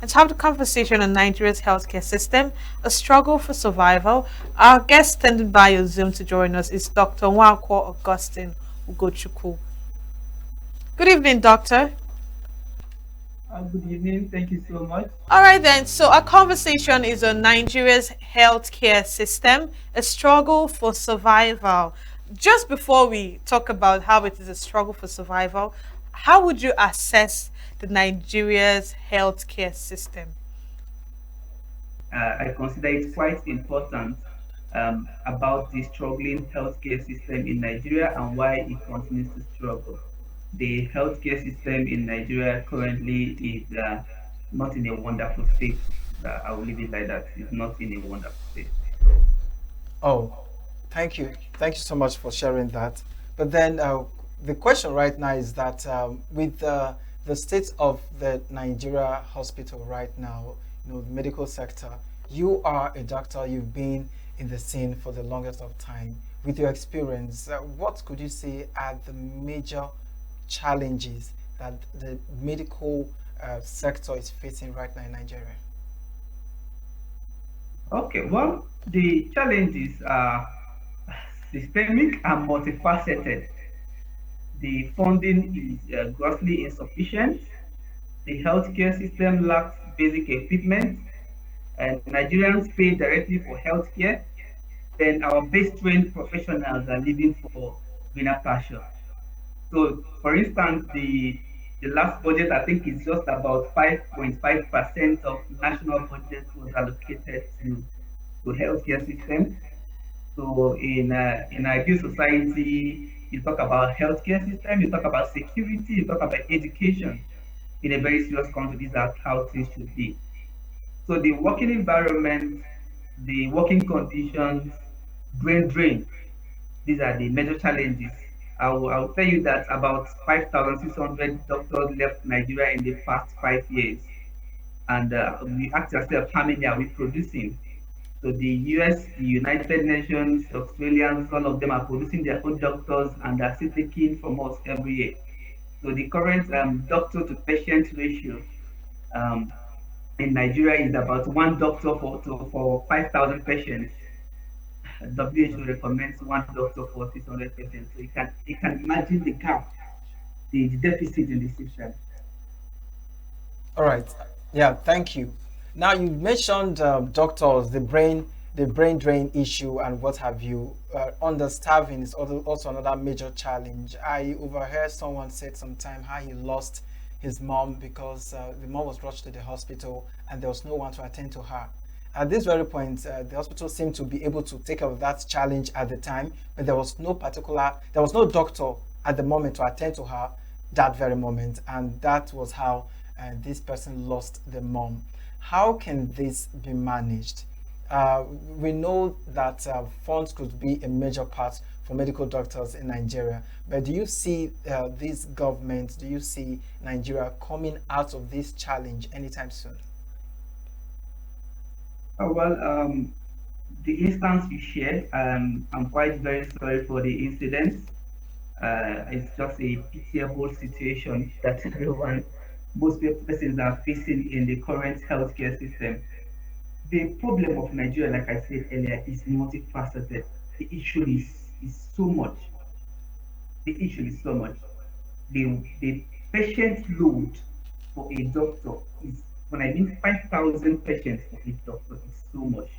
and to have the conversation on Nigeria's healthcare system, a struggle for survival. Our guest standing by on Zoom to join us is Dr. Nwankwo Augustine Ugochukwu. Good evening, Doctor. Good evening. Thank you so much. All right, then. So, our conversation is on Nigeria's healthcare system, a struggle for survival. Just before we talk about how it is a struggle for survival, how would you assess the Nigeria's healthcare system? I consider it quite important about the struggling healthcare system in Nigeria and why it continues to struggle. The healthcare system in Nigeria currently is not in a wonderful state. I will leave it like that. It's not in a wonderful state. Oh, thank you. Thank you so much for sharing that. But then the question right now is that with the state of the Nigeria hospital right now, the medical sector, you are a doctor, you've been in the scene for the longest of time. With your experience, what could you say are the major challenges that the medical sector is facing right now in Nigeria? Okay, well, the challenges are systemic and multifaceted. The funding is grossly insufficient. The healthcare system lacks basic equipment, and Nigerians pay directly for healthcare. Then our best trained professionals are leaving for greener pasture. So, for instance, the last budget I think is just about 5.5% of national budget was allocated to healthcare system. So in our ideal society, you talk about healthcare system, you talk about security, you talk about education. In a very serious country, these are how things should be. So the working environment, the working conditions, brain drain, these are the major challenges. I will tell you that about 5,600 doctors left Nigeria in the past 5 years. And we ask ourselves, how many are we producing? So the US, the United Nations, the Australians, all of them are producing their own doctors and are still taking from us every year. So the current doctor to patient ratio um, in Nigeria is about one doctor for 5,000 patients. WHO recommends one doctor for 600 patients. So you can imagine the gap, the deficit in the system. All right. Yeah, thank you. Now you mentioned doctors, the brain drain issue, and what have you. Understaffing is also another major challenge. I overheard someone said sometime how he lost his mom because the mom was rushed to the hospital and there was no one to attend to her. At this very point, the hospital seemed to be able to take care of that challenge at the time, but there was no doctor at the moment to attend to her that very moment, and that was how this person lost the mom. How can this be managed? We know that funds could be a major part for medical doctors in Nigeria, but do you see this government, do you see Nigeria coming out of this challenge anytime soon? Well, the instance you shared, I'm quite very sorry for the incident. It's just a pitiable situation that most persons are facing in the current healthcare system. The problem of Nigeria, like I said earlier, is multifaceted. The issue is so much. The issue is so much. The patient load for a doctor is, when I mean 5,000 patients for a doctor, is so much.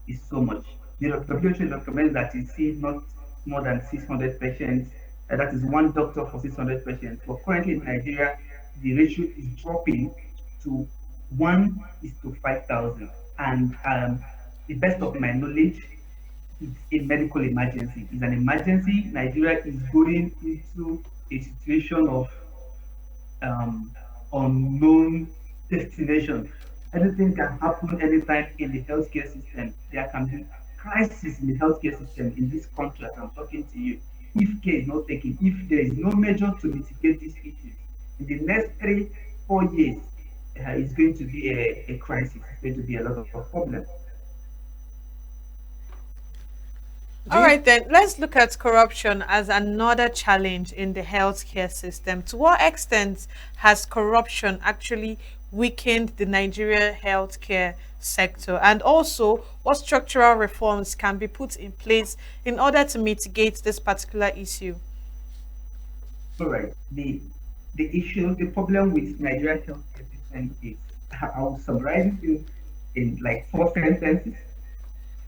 Is so much. The WHO recommends that you see not more than 600 patients. That is one doctor for 600 patients. But currently in Nigeria, the ratio is dropping to 1 is to 5,000. And the best of my knowledge, it's a medical emergency. It's an emergency. Nigeria is going into a situation of um, unknown destination. Anything can happen anytime in the healthcare system. There can be crisis in the healthcare system in this country as I'm talking to you. If care is not taken, if there is no measure to mitigate these issues, in the next 3, 4 years, it's going to be a crisis. It's going to be a lot of problems. Do All you right, then let's look at corruption as another challenge in the healthcare system. To what extent has corruption actually weakened the Nigeria healthcare sector? And also, what structural reforms can be put in place in order to mitigate this particular issue? All right. The problem with Nigeria healthcare system is, I'll summarize it in like four sentences.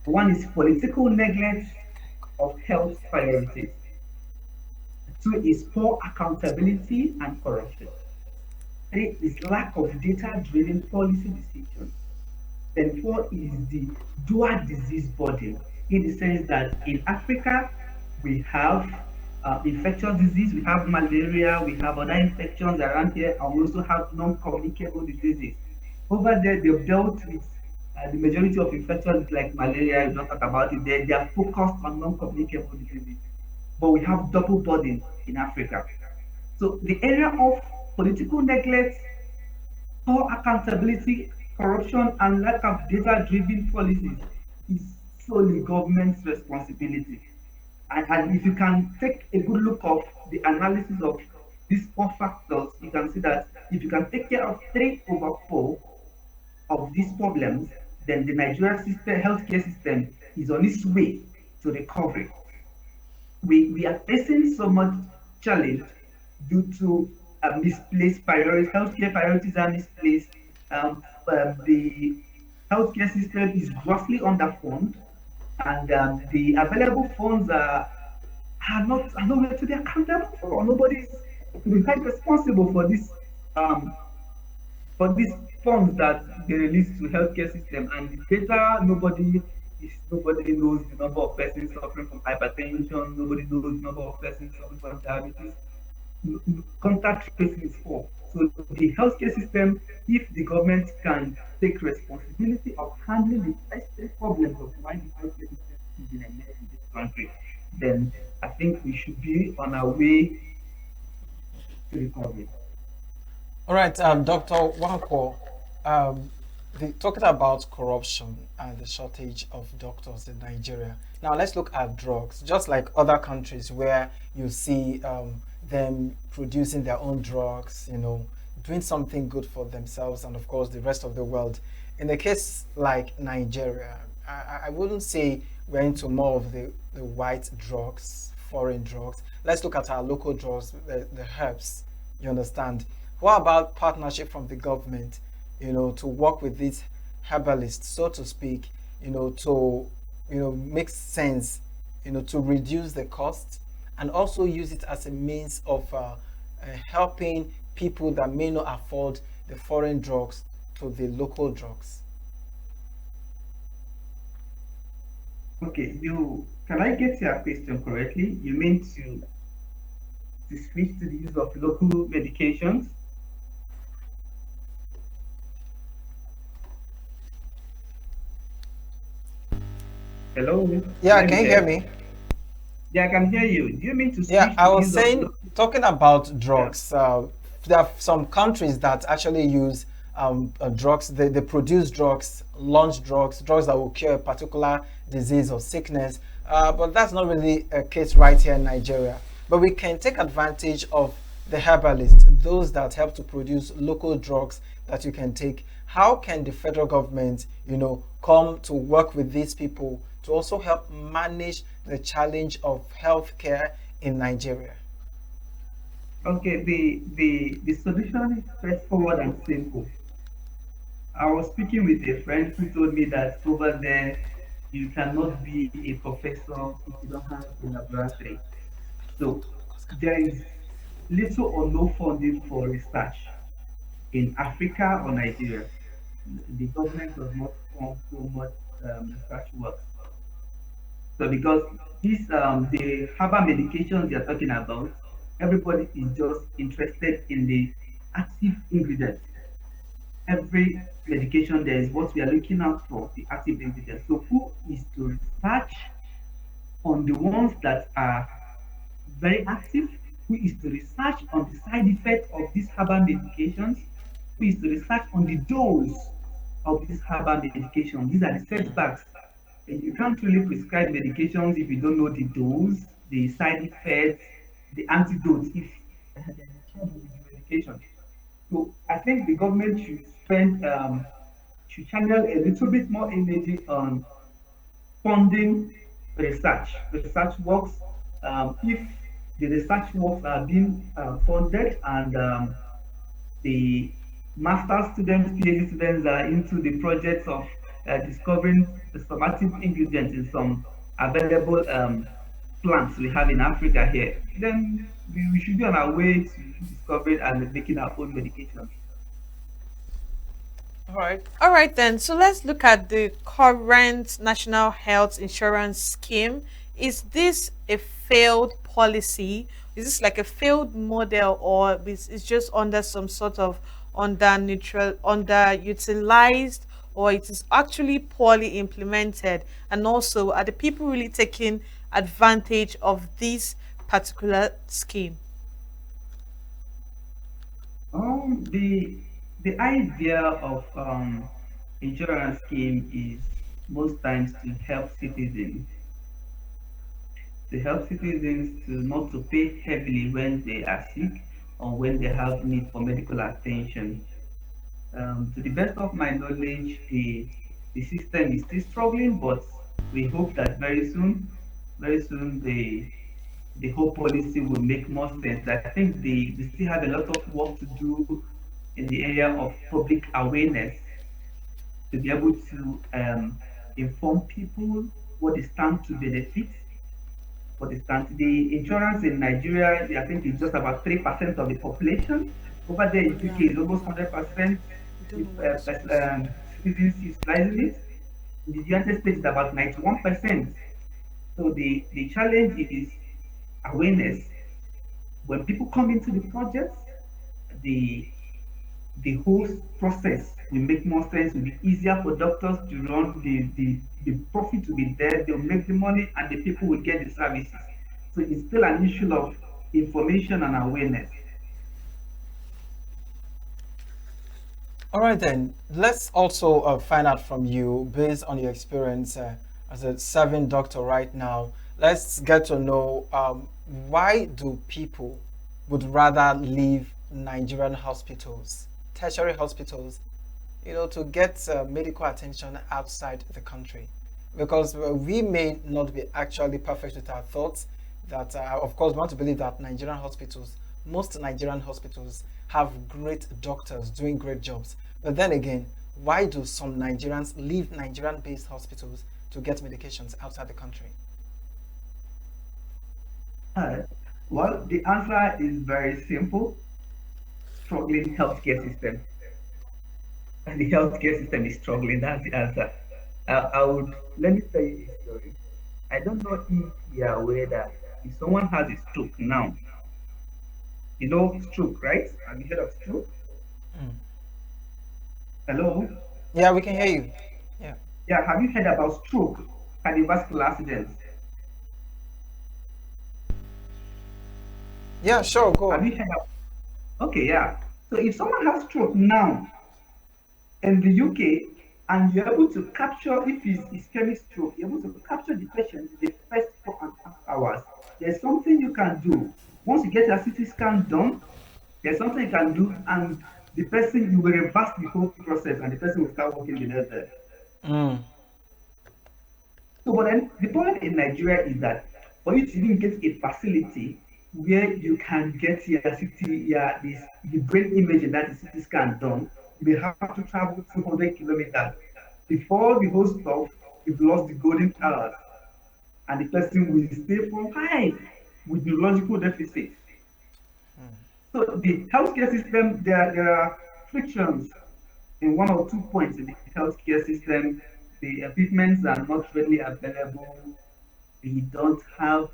One is political neglect of health priorities. Two is poor accountability and corruption. Three is lack of data-driven policy decisions. Then four is the dual disease burden, in the sense that in Africa, we have infectious disease, we have malaria, we have other infections around here, and we also have non-communicable diseases. Over there, they've dealt with the majority of infections like malaria, you don't talk about it, they are focused on non-communicable diseases. But we have double burden in Africa. So the area of political neglect, poor accountability, corruption, and lack of data-driven policies is solely government's responsibility. And if you can take a good look of the analysis of these four factors, you can see that if you can take care of 3/4 of these problems, then the Nigerian system, healthcare system is on its way to recovery. We are facing so much challenge due to misplaced priorities. Healthcare priorities are misplaced. The healthcare system is grossly underfunded, and the available funds are nowhere to be accountable for. Nobody is to be held responsible um, for these funds that they release to healthcare system, and the data, nobody knows the number of persons suffering from hypertension, nobody knows the number of persons suffering from diabetes. Contact tracing is poor. So the healthcare system, if the government can take responsibility of handling the first three problems of why the healthcare system is in a mess in this country, then I think we should be on our way to recovery. All right, Dr. Wanko, um, talking about corruption and the shortage of doctors in Nigeria. Now, let's look at drugs. Just like other countries where you see them producing their own drugs, doing something good for themselves and, of course, the rest of the world. In a case like Nigeria, I wouldn't say we're into more of the white drugs, foreign drugs. Let's look at our local drugs, the herbs, you understand? What about partnership from the government, to work with these herbalists, so to speak, to, make sense, to reduce the cost and also use it as a means of helping people that may not afford the foreign drugs to the local drugs? Okay, you can I get your question correctly? You mean to switch to the use of local medications? Hello, Yeah, are you can you hear there? me? Yeah, I can hear you. Do you mean to Yeah, switch I to the was use of saying, local? talking about Yeah. drugs, there are some countries that actually use drugs, they produce drugs, launch drugs, drugs that will cure a particular disease or sickness. But that's not really a case right here in Nigeria. But we can take advantage of the herbalists, those that help to produce local drugs that you can take. How can the federal government, come to work with these people to also help manage the challenge of healthcare in Nigeria? Okay, the solution is straightforward and simple. I was speaking with a friend who told me that over there you cannot be a professor if you don't have a laboratory. So there is little or no funding for research in Africa or Nigeria. The government does not fund so much research work. So because these the herbal medications you're talking about, everybody is just interested in the active ingredients. Every medication there is what we are looking out for, the active ingredients. So who is to research on the ones that are very active, who is to research on the side effects of these herbal medications, who is to research on the dose of these herbal medications. These are the setbacks. And you can't really prescribe medications if you don't know the dose, the side effects, the antidotes if there's a trouble with the medication. So I think the government should spend should channel a little bit more energy on funding research works. If the research works are being funded and the master students, PhD students are into the projects of discovering the somatic ingredients in some available plants we have in Africa here, then we should be on our way to discovering and making our own medication. All right. All right, then. So let's look at the current National Health Insurance Scheme. Is this a failed policy? Is this like a failed model, or is it's just under some sort of underutilized, or it is actually poorly implemented? And also, are the people really taking advantage of this particular scheme? The idea of insurance scheme is most times to help citizens to not to pay heavily when they are sick or when they have need for medical attention. To the best of my knowledge, the system is still struggling, but we hope that very soon, the whole policy will make more sense. I think they still have a lot of work to do in the area of public awareness to be able to inform people what they stand to benefit, what they stand. The insurance in Nigeria, I think, is just about 3% of the population. Over there in Yeah, UK, is almost 100% I don't if know where this is. citizens utilizing it. In the United States, it's about 91%. So the challenge is awareness. When people come into the projects, the the whole process will make more sense, will be easier for doctors to run, the profit will be there, they'll make the money, and the people will get the services. So it's still an issue of information and awareness. All right, then. Let's also find out from you, based on your experience as a serving doctor right now. Let's get to know why do people would rather leave Nigerian hospitals, tertiary hospitals, to get medical attention outside the country, because we may not be actually perfect with our thoughts. That, of course, we want to believe that most Nigerian hospitals have great doctors doing great jobs. But then again, why do some Nigerians leave Nigerian-based hospitals to get medications outside the country? Uh, well, the answer is very simple: struggling healthcare system. And the healthcare system is struggling. That's the answer. I would let me tell you a story. I don't know if you're aware that if someone has a stroke now, you know stroke, right? Have you heard of stroke? Mm. Hello? Yeah, we can hear you. Yeah. Yeah, have you heard about stroke, cardiovascular accidents? Yeah, sure, go Have on. you heard of? Okay, yeah. So if someone has stroke now in the UK and you're able to capture, if it's ischemic stroke, you're able to capture the patient in the first 4.5 hours, there's something you can do. Once you get a CT scan done, there's something you can do, and the person, you will reverse the whole process and the person will start working the next. Mm. So, but then the problem in Nigeria is that for you to even get a facility where you can get your CT, the brain image and that is CT scan done, you will have to travel 200 kilometers. Before the whole stuff, you've lost the golden hours, and the person will stay for life with neurological deficit. So the healthcare system, there are frictions in one or 2 points in the healthcare system. The equipments are not readily available. We don't have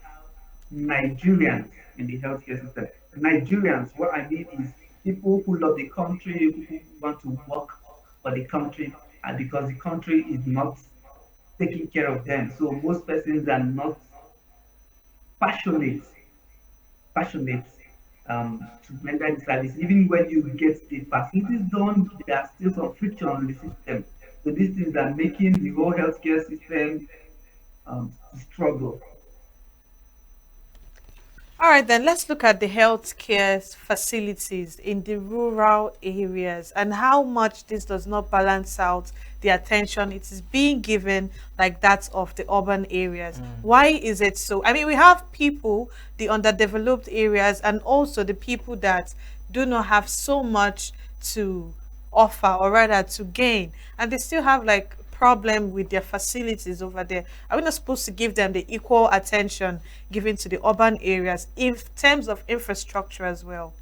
Nigerians in the healthcare system. Nigerians, what I mean is people who love the country, people who want to work for the country, and because the country is not taking care of them. So most persons are not passionate passionate to render the service. Even when you get the facilities done, there are still some friction on the system. So these things are making the whole healthcare system to struggle. All right, then let's look at the healthcare facilities in the rural areas and how much this does not balance out the attention it is being given like that of the urban areas. Why is it so? I mean, we have people, the underdeveloped areas, and also the people that do not have so much to offer or rather to gain, and they still have like problem with their facilities over there. Are we not supposed to give them the equal attention given to the urban areas in terms of infrastructure as well?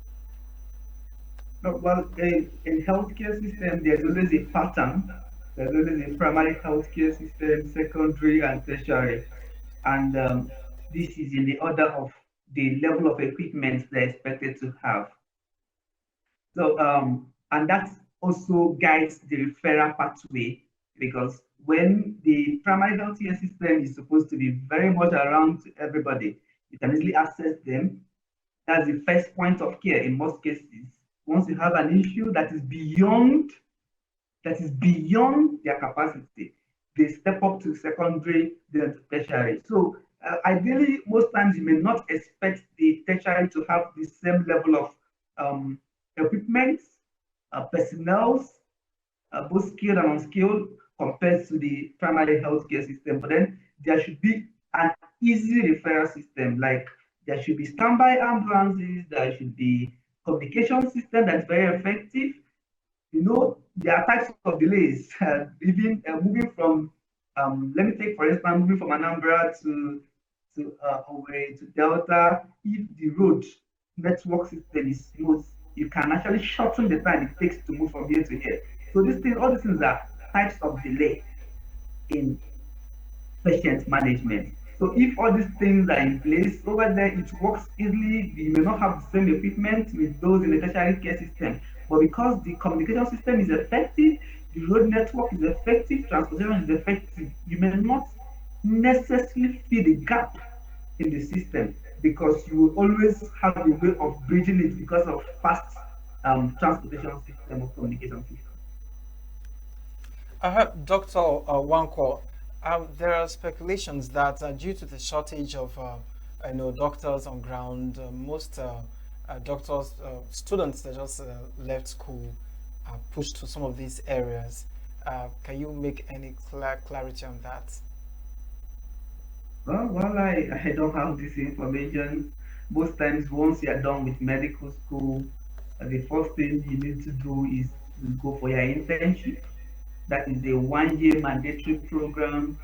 No, well, in healthcare system, there's always a pattern. There's always a primary healthcare system, secondary and tertiary. And this is in the order of the level of equipment they're expected to have. So, and that also guides the referral pathway because when the primary healthcare system is supposed to be very much around everybody, you can easily access them. That's the first point of care in most cases. Once you have an issue that is beyond their capacity, they step up to secondary, then to tertiary. So ideally, most times you may not expect the tertiary to have the same level of um, equipment, personnel, both skilled and unskilled, compared to the primary healthcare system. But then there should be an easy referral system, like there should be standby ambulances, there should be communication system that's very effective. There are types of delays. Even moving from, let me take for instance, moving from Anambra to Owerri to Delta. If the road network system is smooth, you can actually shorten the time it takes to move from here to here. So all these things are types of delay in patient management. So if all these things are in place over there, it works easily. We may not have the same equipment with those in the tertiary care system, but because the communication system is effective, the road network is effective, transportation is effective, you may not necessarily fill the gap in the system because you will always have a way of bridging it because of fast transportation system or communication system. I heard Dr. Wanko, there are speculations that due to the shortage of doctors on ground, most doctors, students that just left school are pushed to some of these areas. Can you make any clarity on that? Well, I don't have this information. Most times, once you are done with medical school, the first thing you need to do is to go for your internship. That is a 1 year mandatory program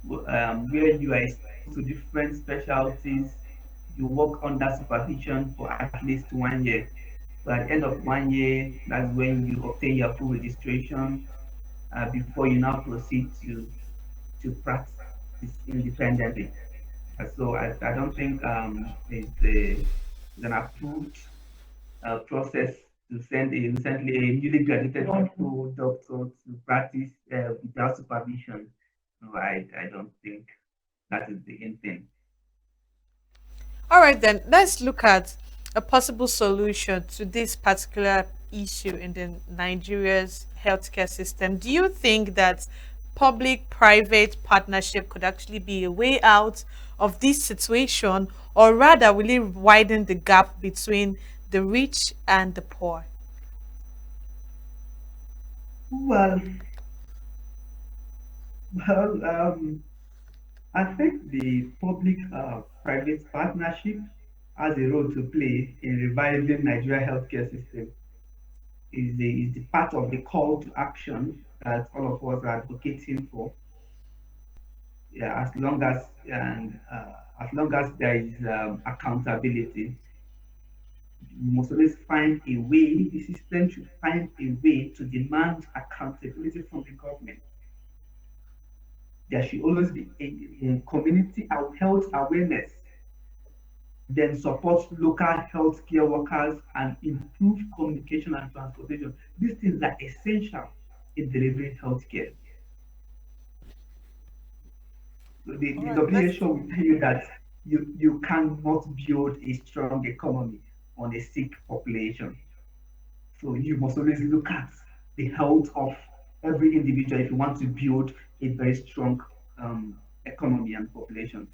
where you are exposed to different specialties. You work under supervision for at least 1 year. So at the end of 1 year, that's when you obtain your full registration before you now proceed to practice independently. So I don't think it's an approved process to send a recently a newly graduated medical doctor to practice without supervision. No, I don't think that is the end thing. All right, then let's look at a possible solution to this particular issue in the Nigeria's healthcare system. Do you think that public-private partnership could actually be a way out of this situation, or rather, will it widen the gap between the rich and the poor? Well, well, I think the public-private partnership has a role to play in reviving Nigeria healthcare system. Is the part of the call to action that all of us are advocating for. Yeah, as long as there is accountability, we must always find a way. The system should find a way to demand accountability from the government. There should always be a community health awareness, then support local healthcare workers and improve communication and transportation. These things are essential in delivering healthcare. So the, All the right, let's WHO will tell you that you cannot build a strong economy on a sick population. So you must always look at the health of every individual if you want to build a very strong economy and population.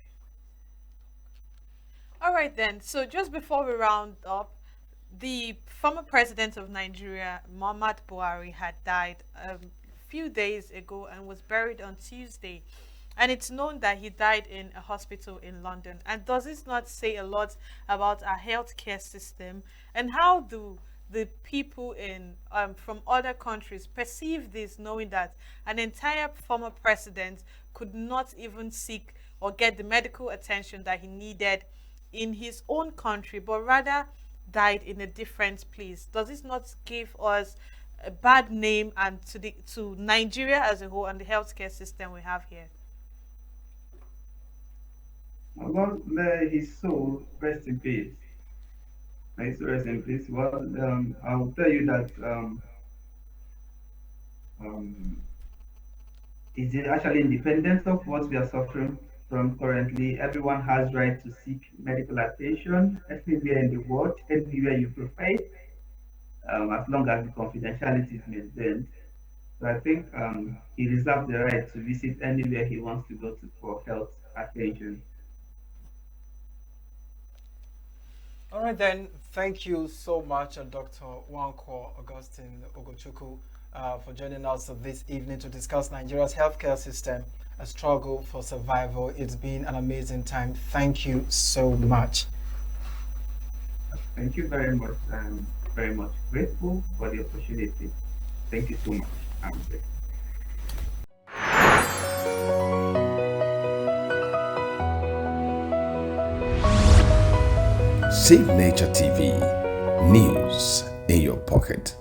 All right then. So just before we round up, the former president of Nigeria, Muhammad Buhari, had died a few days ago and was buried on Tuesday. And it's known that he died in a hospital in London. And does this not say a lot about our healthcare system? And how do the people in from other countries perceive this, knowing that an entire former president could not even seek or get the medical attention that he needed in his own country, but rather died in a different place? Does this not give us a bad name and to Nigeria as a whole and the healthcare system we have here? Well, may his soul rest in peace. May his soul rest in peace. Well, I'll tell you that um, is it actually independent of what we are suffering from currently. Everyone has right to seek medical attention anywhere in the world, anywhere you prefer, as long as the confidentiality is maintained. So I think he reserves the right to visit anywhere he wants to go to for health attention. All right, then. Thank you so much, Dr. Wanko Augustine Ogochukwu, for joining us this evening to discuss Nigeria's healthcare system, a struggle for survival. It's been an amazing time. Thank you so much. Thank you very much. I'm very much grateful for the opportunity. Thank you so much. I'm grateful. Save Nature TV. News in your pocket.